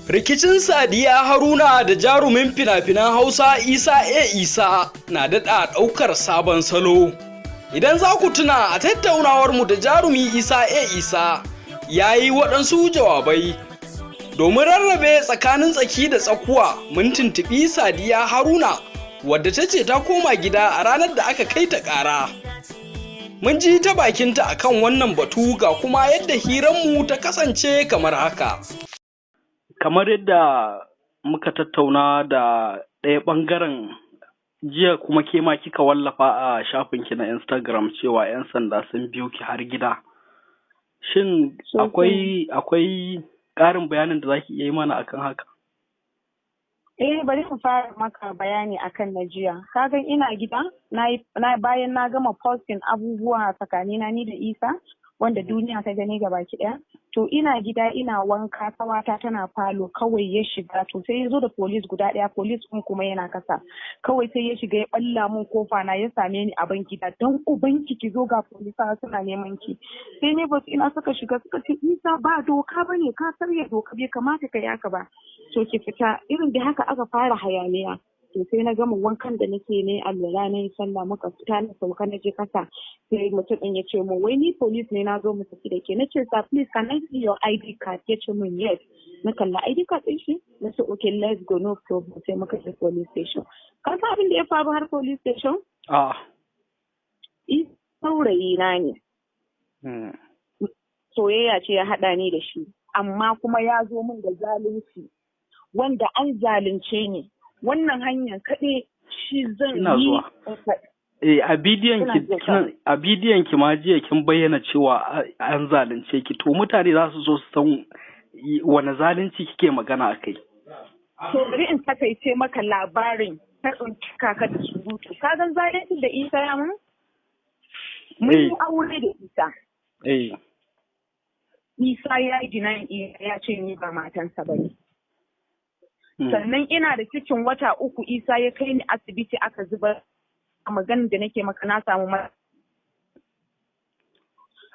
Rikicin Sadiya Haruna da jarumin fina-finan Hausa Isah na daɗa ɗaukar sabon salo. Idan za ku tuna a tattaunawarmu da jarumi Isah ya yi waɗansu jawabai. Domin rarrabe tsakanin tsaki da tsakuwa mun tuntuɓi Sadiya Haruna wadda ta ce ta koma gida a ranar da aka kai ta ƙara. Mun ji ta bakinta akan wannan batu ga kuma yadda hiranmu ta kasance kamar haka. Kamar yadda muka tattauna da ɗaya ɓangaren jiya kuma ke ma kika wallafa a shafinki na Instagram cewa 'yan sanda sun biyo ki har gida. Shin akwai ƙarin bayanin da za ki iya yi mana akan haka? Bari mu fara maka bayani akan na jiya. Kagan ina gida, bayan na gama posting abubuwa tsakanina ni da Isa, wanda duniya ta gani gabaki ɗaya. To ina gida ina wanka, kawata tana falo, kawai ya shiga, to sai ya zo da police guda ɗaya, police ɗin kuma yana kasa. Kawai sai ya shiga ya ɓalla min kofa na ya same ni a ban gida, don ubanki ki zo ga polisawa suna neman ki. Sai ne bas ina suka shiga suka ce Isa ba doka bane, ka karya doka, bai kamata ka yaka ba. To ki fita, irin da haka aka fara hayaniya. To sai na gama wankan da nake ne alwala na yi sallah muka fita na sauka na je kasa, sai mutum ɗin ya ce min wai ni police ne na zo mu tafi da ke. Na ce sir please can I see your ID card? Ya ce min yes. Na kalla ID card ɗin shi, na ce okay let's go, no problem. Sai muka je police station. Ka san abin da ya faru har police station? Saurayi na ne. Soyayya ce ya haɗa ni da shi, amma kuma ya zo min da zalunci wanda an zalunce ni. Wannan hanyar kaɗai shi zan yi. A bidiyon ki ma jiya kin bayyana cewa an zalunce ki, to mutane za su so su san wani zalunci kike magana a kai. To bari in takaice maka labarin ta cika ka da surutu. Ka gan zalunci da Isa ya mun? Mun yi aure da Isa. Isa ya yi denying ya ce ni ba matansa ba ne. Sannan ina da cikin wata 3 Isa ya kai ni asibiti aka zubar a maganin da nake maka na samu matsala.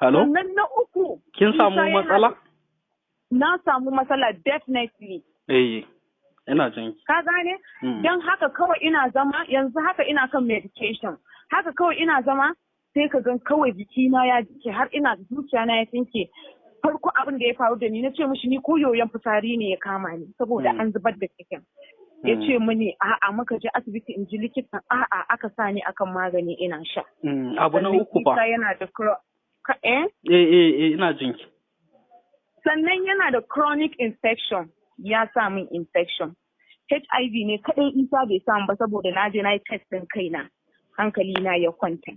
Hello? Sannan na 3. Kin samu matsala? Na samu matsala definitely. Ina jin ki. Ka gane? Don haka kawai ina zama, yanzu haka ina kan medication. Haka kawai ina zama sai ka gan kawai jikina ya jike har ina zuciya na ya tsinke. Farko abin da ya faru da ni na ce mishi ni ko yoyon fitsari ne ya kama ni saboda an zubar da cikin. Ya ce mini a'a muka je asibiti in ji likitan a'a aka sa ni akan magani ina sha. Abu na 3 ba. Yana da ina jin ki. Sannan yana da chronic infection, ya sa min infection. HIV ne kadai Isa bai samu ba saboda na je na yi test din kaina. Hankali na ya kwanta.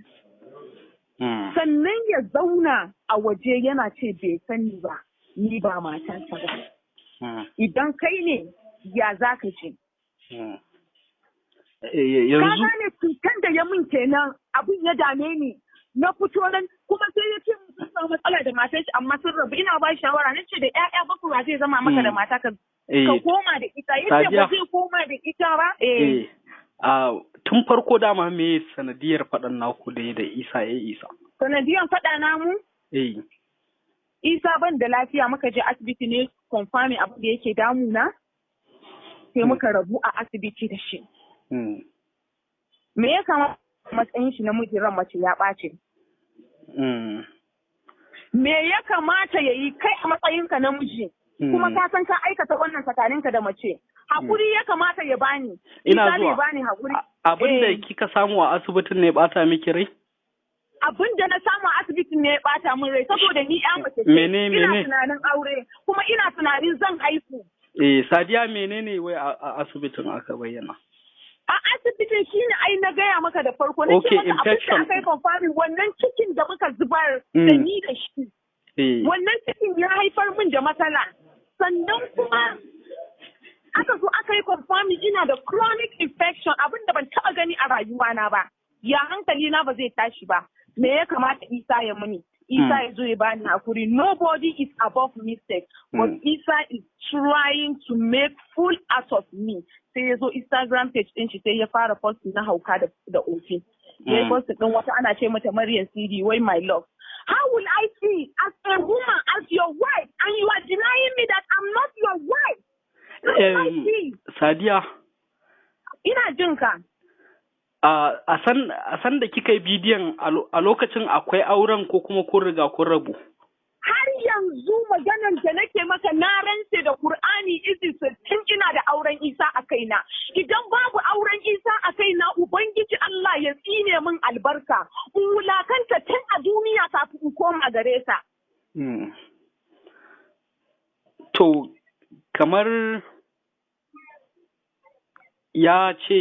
Sannan ya zauna a waje yana ce bai sani ba, ni ba matansa ba. Idan kai ne, ya za ka ce? Ka gane cutar da ya min kenan abin ya dame ni. Na fito nan kuma sai ya ce sun samu matsala da matan shi amma sun rabu. Ina ba shawara na ce da 'ya'ya bakwai zai zama maka da mata ka koma da ita. Ya ce ba zai koma da ita ba. Tun farko dama me sanadiyar faɗan naku da Isa? Sanadiyar faɗa namu? Isa ban da lafiya muka je asibiti ne confirming abin da yake damuna. Sai muka rabu a asibiti da shi. Me ya kama matsayin shi namiji ran mace ya ɓace? Me ya kamata ya yi kai a matsayinka namiji? Kuma ka san ka aikata wannan tsakaninka da mace. Hakuri ya kamata ya bani. Ina zuwa. Bani hakuri. Abin da kika samu a asibitin ne bata miki rai? Abin da na samu a asibitin ne ya bata min rai saboda ni ya mace ce. Ina tunanin aure kuma ina tunanin zan haihu. Sadiya menene wai a asibitin aka bayyana? A asibitin shine ai na gaya maka da farko na ce maka abin da aka yi confirming wannan cikin da muka zubar da ni da shi. Wannan cikin ya haifar min da matsala. Sannan kuma aka zo aka yi confirming ina da chronic infection abin da ban taɓa gani a rayuwana ba. Ya hankali na ba zai tashi ba. Me ya kamata Isa ya muni? Isa ya zo ya bani hakuri. Nobody is above mistake. But Isa is trying to make full out of me. Sai ya zo Instagram page ɗin shi sai ya fara post na hauka da ofi. Ya yi post ɗin wata ana ce mata Maryam CD, wai my love. How will I feel as a woman, as your wife, and you are denying me that I'm not your wife? Sadiya. Ina jin ka. A san da kika yi bidiyon a lokacin akwai auren ko kuma kun riga kun rabu? Har yanzu maganan da nake maka na rantse da Kur'ani izi tun ina da auren Isa a kaina. Idan babu auren Isa a kaina, Ubangiji Allah ya tsine min albarka. In wulakanta tun a duniya kafin in koma gare sa. To, kamar ya ce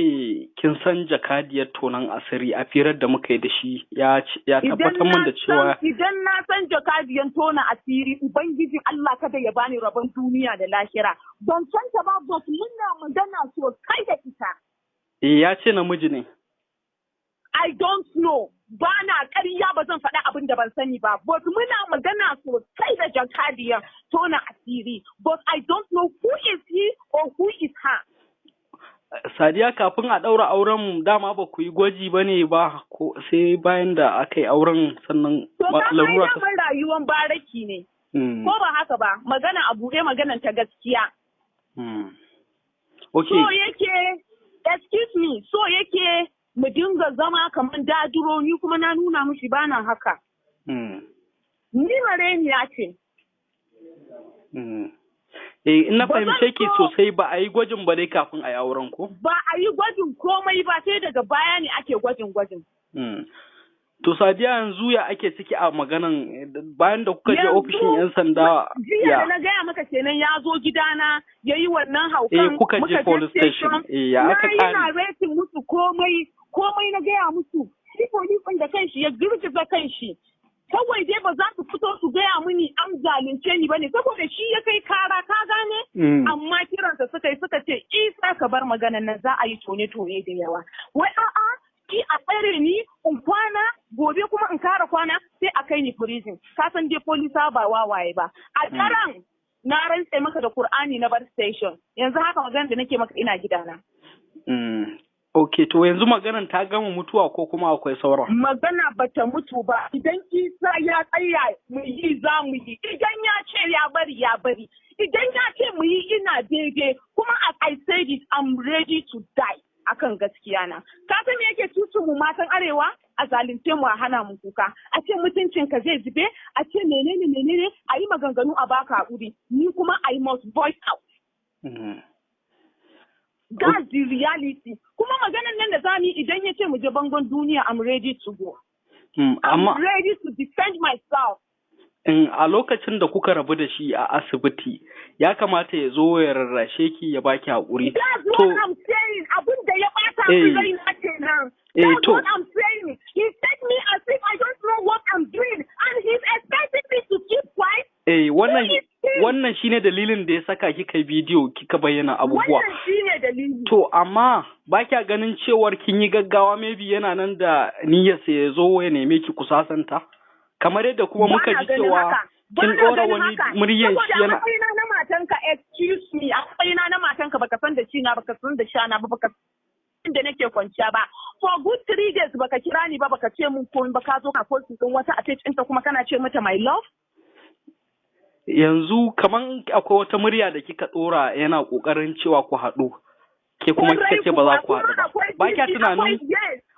kin san jakadiyar tonon asiri a firar da muka yi da shi ya tabbatar min da cewa idan na san jakadiyar tona asiri Ubangiji Allah kada ya bani rabon duniya da lahira. Ban san ta ba, but muna magana sosai da ita. Ya ce namiji ne. I don't know. Ba na ƙarya, ba zan faɗa abin da ban sani ba. But muna magana sosai da jakadiyar tona asiri. But I don't know who is he or who is her. Sadiya, kafin a ɗaura auren dama ba ku yi gwaji ba ne ba, ko sai bayan da aka yi auren sannan larura ta... To, rayuwar baraki ne. Ko ba haka ba, magana a buɗe maganan ta gaskiya. Okay. So yake, excuse me, so yake mu dinga zama kamar daduro, ni kuma na nuna mushi bana haka. Ni mareniya ce. Ina fahimce ki sosai, ba a yi gwajin ba dai kafin a yi auren ko? Ba a yi gwajin komai ba, sai daga baya ne ake gwajin. To Sadiya, yanzu ya ake ciki a maganan bayan da kuka je ofishin 'yan sanda jiya da na gaya maka kenan ya zo gidana ya yi wannan haukan kuka je police station ya aka kare. Na rating musu komai na gaya musu. Shi police ɗin da kanshi ya girgiza kanshi. Kawai dai ba za su fito su gaya mini an zalunce ni bane saboda shi ya kai kara, ka gane? Amma kiransa suka ce Isa ka bar maganan nan, za a yi tone-tone da yawa. Wai a'a ki a tsare ni in kwana gobe kuma in kara kwana sai a kai ni prison. Ka san dai polisa ba wawaye ba. A daren na rantse maka da Kur'ani na bar station. Yanzu haka maganar da nake maka ina gidana. Ok, to yanzu maganan ta gama mutuwa ko kuma akwai sauran? Magana bata mutu ba. Idan Isa ya tsaya mu yi za mu yi. Idan ya ce ya bari. Idan ya ce mu yi ina daidai. Kuma as I said it, I'm ready to die. Akan gaskiya na. Ka san me yake tutu mu matan arewa? A zalunce mu, a hana mu kuka. A ce mutuncin ka zai zube, a ce menene, a yi maganganu a baka haƙuri. Ni kuma I must voice out. That's the reality. Kuma maganan nan da zamu yi idan ya ce mu je bangon duniya, I'm ready to go. I'm ready to defend myself. A lokacin da kuka rabu da shi a asibiti, ya kamata ya zo ya rarrashe ki ya baki haƙuri. That's what I'm saying. Abin da ya ɓata min rai na kenan. That's what I'm saying. He take me as if I don't know what I'm doing, and he's expecting me to keep quiet. Wannan shine dalilin da ya saka kika bidiyo kika bayyana abubuwa. Wannan shine dalili. To amma ba kya ganin cewar kin yi gaggawa, maybe yana nan da niyyarsa ya zo ya neme ki kusasanta? Kamar yadda kuma muka ji cewa kin ɗora wani muryan shi yana. Saboda a na matanka, excuse me, a na matanka baka san da shi na, baka san da shana ba, baka san da nake kwanciya ba. For good 3 days baka kira ni ba, baka ce mun komai ba, ka zo ka post din wata a page ɗinta kuma kana ce mata my love. Yanzu kaman akwai wata murya da kika ɗora yana ƙoƙarin cewa ku haɗu, ke kuma kika ce ba za ku haɗu ba.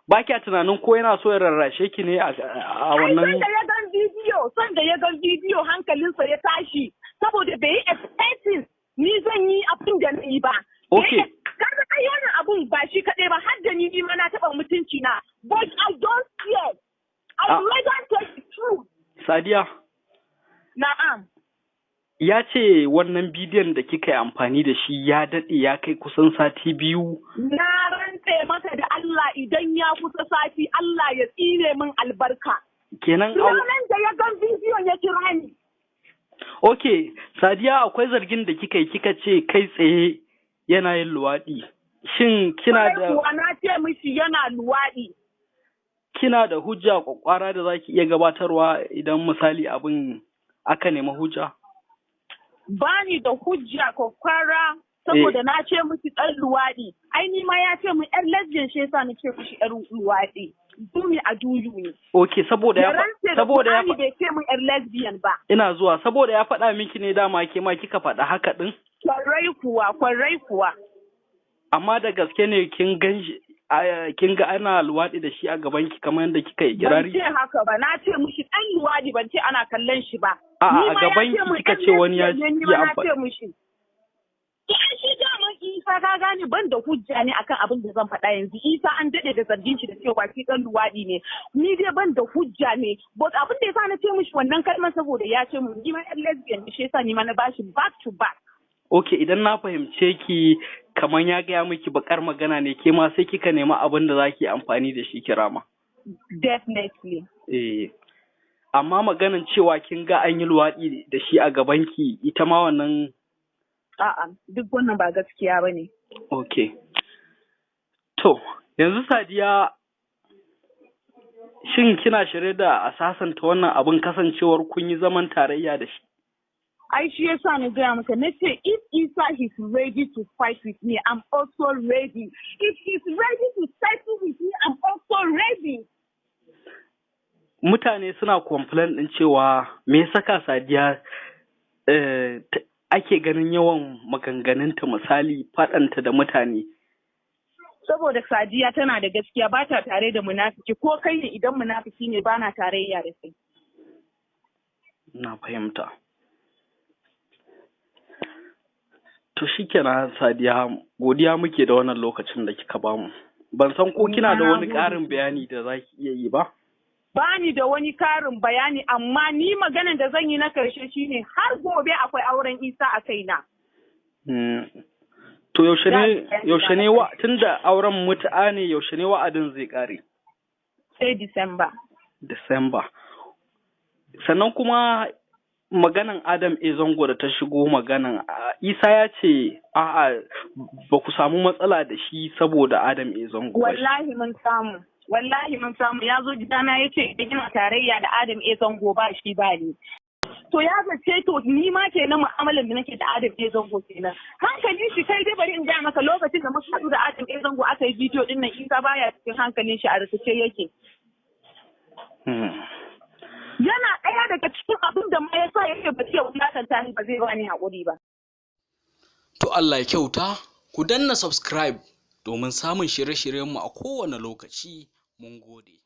Ba kya tunanin ko yana so ya rarrashe ki ne a wannan... Son da ya gan bidiyo hankalinsa ya tashi, saboda bai yi expecting ni zan yi abin da na yi ba. Okay. Kaga kai wannan abun ba shi kaɗai ba, har da ni ma na taɓa mutunci na. But I don't care. I rather tell the truth. Sadiya. Na'am. Ya ce wannan bidiyon da kika yi amfani da shi ya daɗe ya kai kusan sati 2. Na rantse maka da Allah, idan ya kusa sati, Allah ya tsine min albarka. Kenan ranar da ya gan bidiyon ya kira ni. Ok, Sadiya, akwai zargin da kika ce kai tsaye yana yin luwaɗi. Shin kina da... Kuwa na ce mishi yana luwaɗi. Kina da hujja kwakwara da zaki iya gabatarwa idan misali abin aka nemi hujja? Bani da hujja kwakwara saboda na ce mishi ɗan luwaɗi. Ai ni ma ya ce mu ƴar lesbian, shi yasa na ce mishi ƴar luwaɗi. Dumi a duyu ne. Ok, saboda ya bai ce mu ƴar lesbian ba. Ina zuwa, saboda ya faɗa miki ne dama ke ma kika faɗa haka ɗin? Kwarai kuwa. Amma da gaske ne kin ga ana luwaɗi da shi a gaban ki kamar yadda kika yi kirari? Ban ce haka ba, na ce mushi ɗan luwaɗi, ban ce ana kallon shi ba. A'a, a gaban ki kika ce wani ya yi amfani. Shi daman Isa ka gane ban da hujja ne akan abin da zan faɗa yanzu. Isa an daɗe da zargin shi da cewa shi ɗan luwaɗi ne. Ni dai ban da hujja ne. But abin da yasa na ce mishi wannan kalmar saboda ya ce mun ni ma ƴan lesbian shi yasa ni ma na bashi back to back. Okay, idan na fahimce ki kamar ya gaya miki bakar magana ne, ke ma sai kika nema abin da zaki amfani da shi kirama. Definitely. Amma maganan cewa kin ga an yi luwaɗi da shi a gaban ki, ita ma wannan. A'a, duk wannan ba gaskiya ba ne. Okay. To, yanzu Sadiya, shin kina shirye da a sasanta wannan abin kasancewar kun yi zaman tarayya da shi? Ai shi yasa na gaya maka na ce if Isa is ready to fight with me, I'm also ready. If he's ready to settle with me, I'm also ready. Mutane suna complain din cewa me saka Sadiya ake ganin yawan maganganunta misali faɗanta da mutane. Saboda Sadiya tana da gaskiya, ba ta tare da munafiki, ko kai ne idan munafiki ne ba na tarayya da kai. Na fahimta. To shikenan Sadiya, godiya muke da wannan lokacin da kika bamu. Ban san ko kina da wani ƙarin bayani da za ki iya yi ba? Ba ni da wani ƙarin bayani, amma ni maganan da zan yi na ƙarshe shine har gobe akwai auren Isa a kaina. To yaushe ne tunda auren mutu'a ne, yaushe ne wa'adin zai ƙare? Sai Disamba. Sannan kuma maganan Adam Zango da ta shigo maganan Isa ya ce a'a ba ku samu matsala da shi saboda Adam Zango. Wallahi mun samu ya zo gidana ya ce idan ina tarayya da Adam Zango ba shi ba ni. To ya zace to ni ma kenan mu'amalar da nake da Adam Zango kenan. Hankalin shi kai dai bari in ga maka lokacin da muka haɗu da Adam Zango aka yi bidiyo din nan Isa baya cikin hankalin shi a rikice yake. Yana ɗaya daga cikin abin da ma ya sa yake ba zai wulakanta ni ba zai ba ni haƙuri ba. To Allah ya kyauta, ku danna subscribe domin samun shirye-shiryenmu a kowane lokaci. Mun gode.